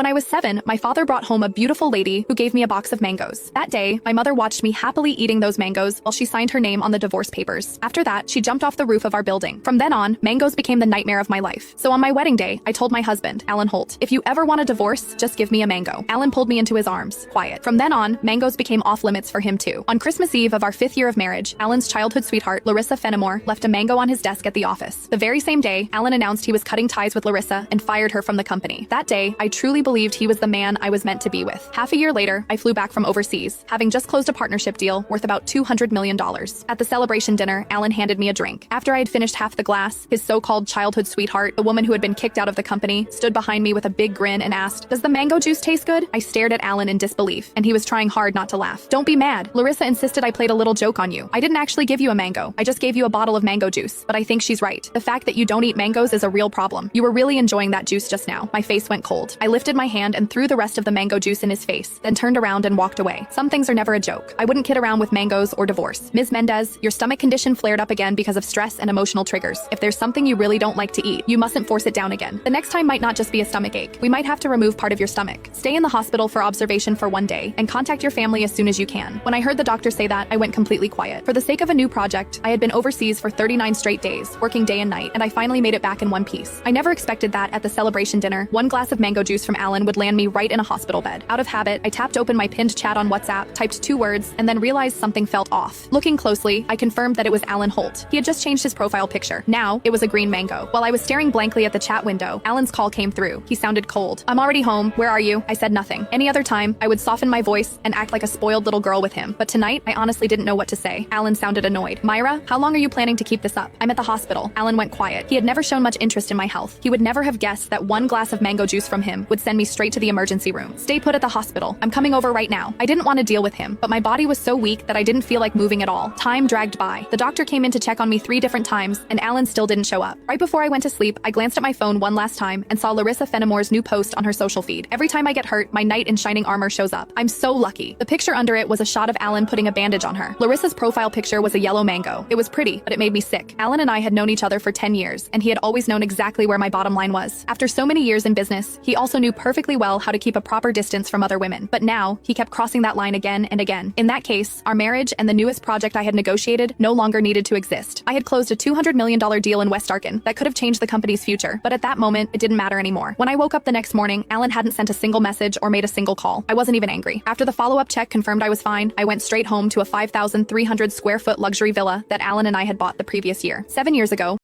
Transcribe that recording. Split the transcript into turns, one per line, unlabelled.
When I was 7, my father brought home a beautiful lady who gave me a box of mangoes. That day, my mother watched me happily eating those mangoes while she signed her name on the divorce papers. After that, she jumped off the roof of our building. From then on, mangoes became the nightmare of my life. So on my wedding day, I told my husband, Alan Holt, if you ever want a divorce, just give me a mango. Alan pulled me into his arms, quiet. From then on, mangoes became off limits for him too. On Christmas Eve of our 5th year of marriage, Alan's childhood sweetheart, Larissa Fenimore, left a mango on his desk at the office. The very same day, Alan announced he was cutting ties with Larissa and fired her from the company. That day, I truly believed he was the man I was meant to be with. Half a year later, I flew back from overseas, having just closed a partnership deal worth about $200 million. At the celebration dinner, Alan handed me a drink. After I had finished half the glass, his so-called childhood sweetheart, the woman who had been kicked out of the company, stood behind me with a big grin and asked, "Does the mango juice taste good?" I stared at Alan in disbelief, and he was trying hard not to laugh. "Don't be mad. Larissa insisted I played a little joke on you. I didn't actually give you a mango. I just gave you a bottle of mango juice. But I think she's right. The fact that you don't eat mangoes is a real problem. You were really enjoying that juice just now." My face went cold. I lifted my hand and threw the rest of the mango juice in his face, then turned around and walked away. Some things are never a joke. I wouldn't kid around with mangoes or divorce. Ms. Mendez, your stomach condition flared up again because of stress and emotional triggers. If there's something you really don't like to eat, you mustn't force it down again. The next time might not just be a stomach ache. We might have to remove part of your stomach. Stay in the hospital for observation for 1 day and contact your family as soon as you can. When I heard the doctor say that, I went completely quiet. For the sake of a new project, I had been overseas for 39 straight days, working day and night, and I finally made it back in one piece. I never expected that at the celebration dinner, one glass of mango juice from Alan would land me right in a hospital bed. Out of habit, I tapped open my pinned chat on WhatsApp, typed 2 words, and then realized something felt off. Looking closely, I confirmed that it was Alan Holt. He had just changed his profile picture. Now, it was a green mango. While I was staring blankly at the chat window, Alan's call came through. He sounded cold. "I'm already home. Where are you?" I said nothing. Any other time, I would soften my voice and act like a spoiled little girl with him. But tonight, I honestly didn't know what to say. Alan sounded annoyed. "Myra, how long are you planning to keep this up?" "I'm at the hospital." Alan went quiet. He had never shown much interest in my health. He would never have guessed that one glass of mango juice from him would send me straight to the emergency room. "Stay put at the hospital. I'm coming over right now." I didn't want to deal with him, but my body was so weak that I didn't feel like moving at all. Time dragged by. The doctor came in to check on me 3 different times, and Alan still didn't show up. Right before I went to sleep, I glanced at my phone one last time and saw Larissa Fenimore's new post on her social feed. Every time I get hurt, my knight in shining armor shows up. I'm so lucky. The picture under it was a shot of Alan putting a bandage on her. Larissa's profile picture was a yellow mango. It was pretty, but it made me sick. Alan and I had known each other for 10 years, and he had always known exactly where my bottom line was. After so many years in business, he also knew perfectly well how to keep a proper distance from other women. But now, he kept crossing that line again and again. In that case, our marriage and the newest project I had negotiated no longer needed to exist. I had closed a $200 million deal in West Arkin that could have changed the company's future, but at that moment, it didn't matter anymore. When I woke up the next morning, Alan hadn't sent a single message or made a single call. I wasn't even angry. After the follow-up check confirmed I was fine, I went straight home to a 5,300 square foot luxury villa that Alan and I had bought the previous year. 7 years ago,